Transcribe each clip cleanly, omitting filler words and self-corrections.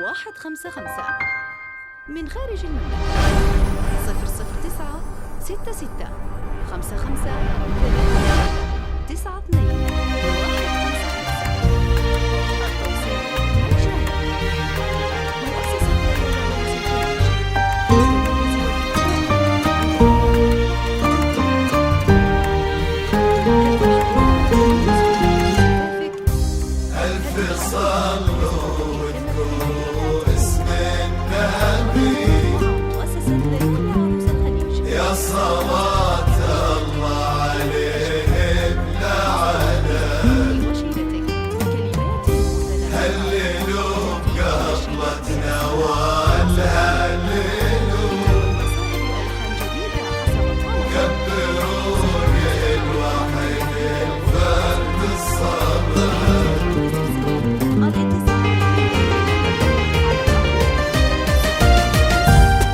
155 من خارج المملكة 009 66 55 92 التوصيل مجاني. مؤسسة ألف صلوا واذكروا اسم النبي يا صلاة الله عليه بلا عدد. هللوا بقبلتنا والهللوا كبروا للوحيد الفرد الصبر.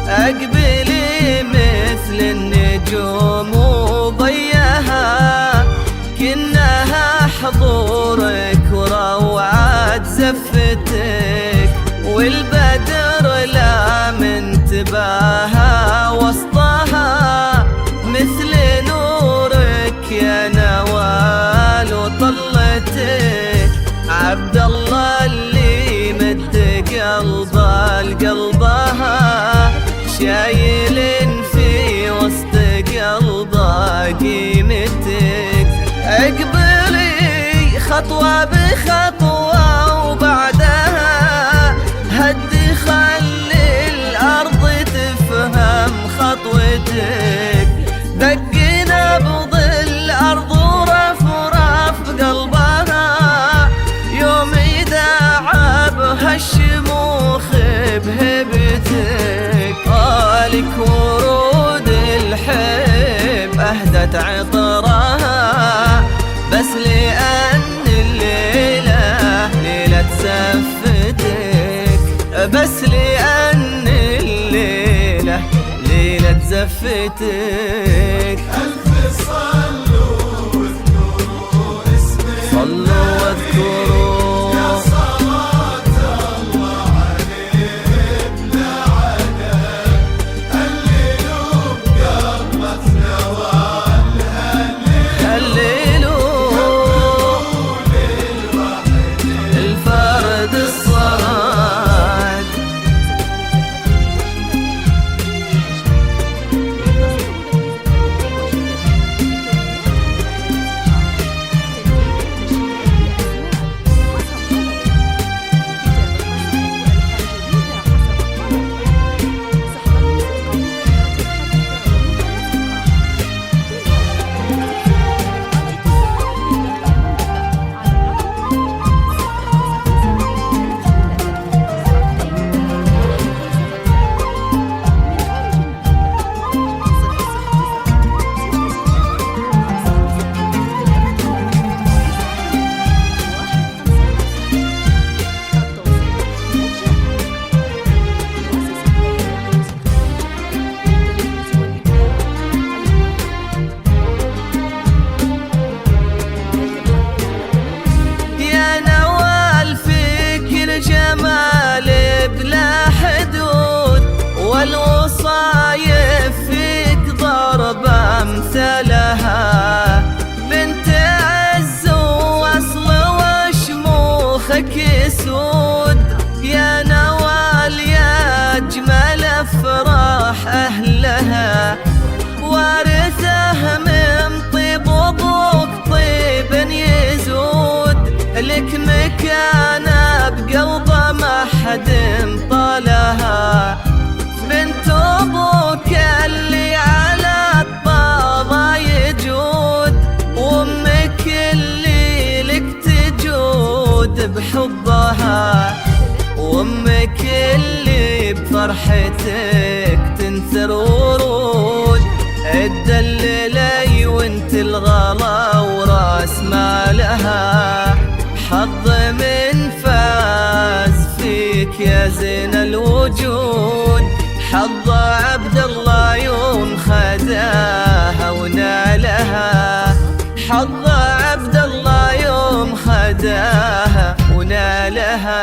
أقبلي مثل النجوم وضيها كنها حضورك وروعة زفتك، والبدر لا من تباها وسطها مثل نورك يا نوال وطلتك. عبد الله اللي مد قلبه لقلبها شايل في وسط قلبه قيمتك. اقبلي خطوة بخطوة وبعدها هدي خلي الأرض تفهم خطوتك. دق نبض الأرض ورف قلبها يوم يداعبها الشموخ بهبتك. لك ورود الحب أهدت عطرها بس لأن الليلة ليلة زفتك، بس لأن الليلة ليلة زفتك. ألف صلوا واذكروا اسمك، صلوا واذكروا والوصايف فيك ضرب أمثالها. بنت عز وأصل وشموخك يسود يا نوال يا أجمل أفراح أهلها. وارثه من طيب أبوك طيب يزود لك مكانه بقلبه ما حد طالها. بنت أبوك اللي على الطابة يجود وأمك اللي لك تجود بحبها، وأمك اللي بفرحتك تنثر ورود. تدللي وانت الغلا وراس مالها، حظ من فاز فيك يا زين الوجود. حظ عبد الله يوم خداها ونالها، حظ عبد الله يوم خداها ونالها.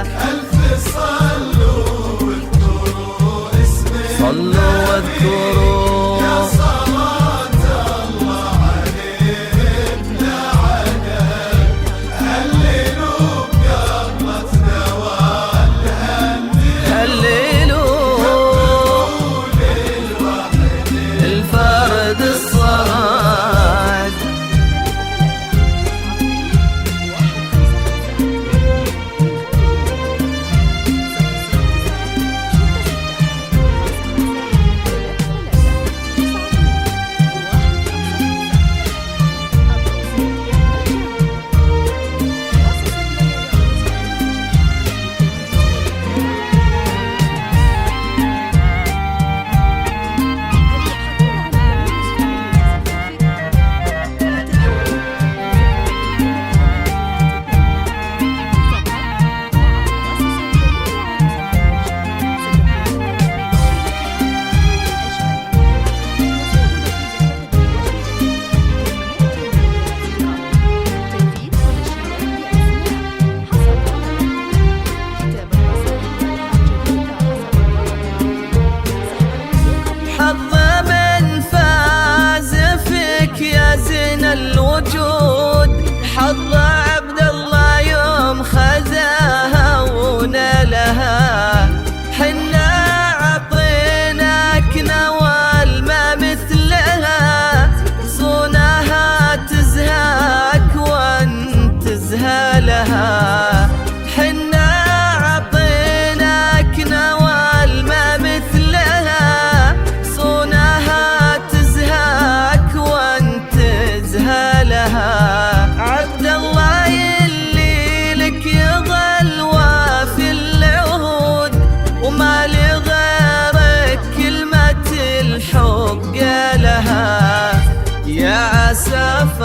ألف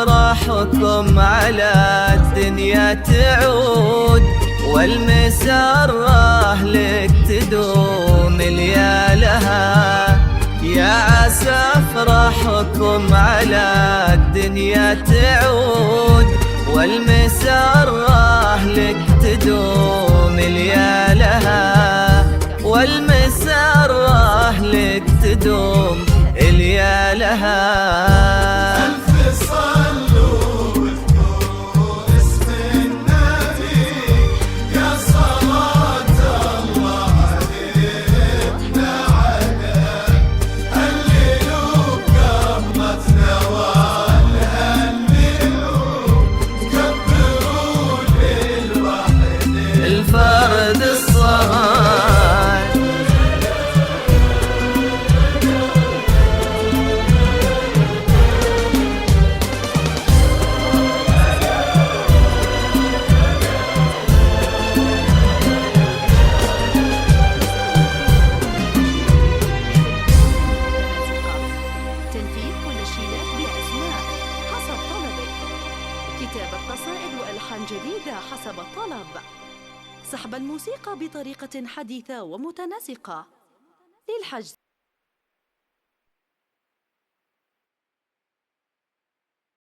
أفراحكم على الدنيا تعود، والمسرة لك تدوم ليالها. يا عسى أفراحكم على الدنيا تعود، والمسرة لك تدوم ليالها، والمسرة لك تدوم ليالها. ألف صلوا واذكروا اسم النبي، يا صلاة الله علينا عدا. هللوا قبلت نوالها النور، كبروا للوحد الفرد الصمد. تنفيذ كل الشيلات بأسماء حسب طلبك. كتابة قصائد وألحان جديدة حسب الطلب. سحب الموسيقى بطريقة حديثة ومتناسقة. للحجز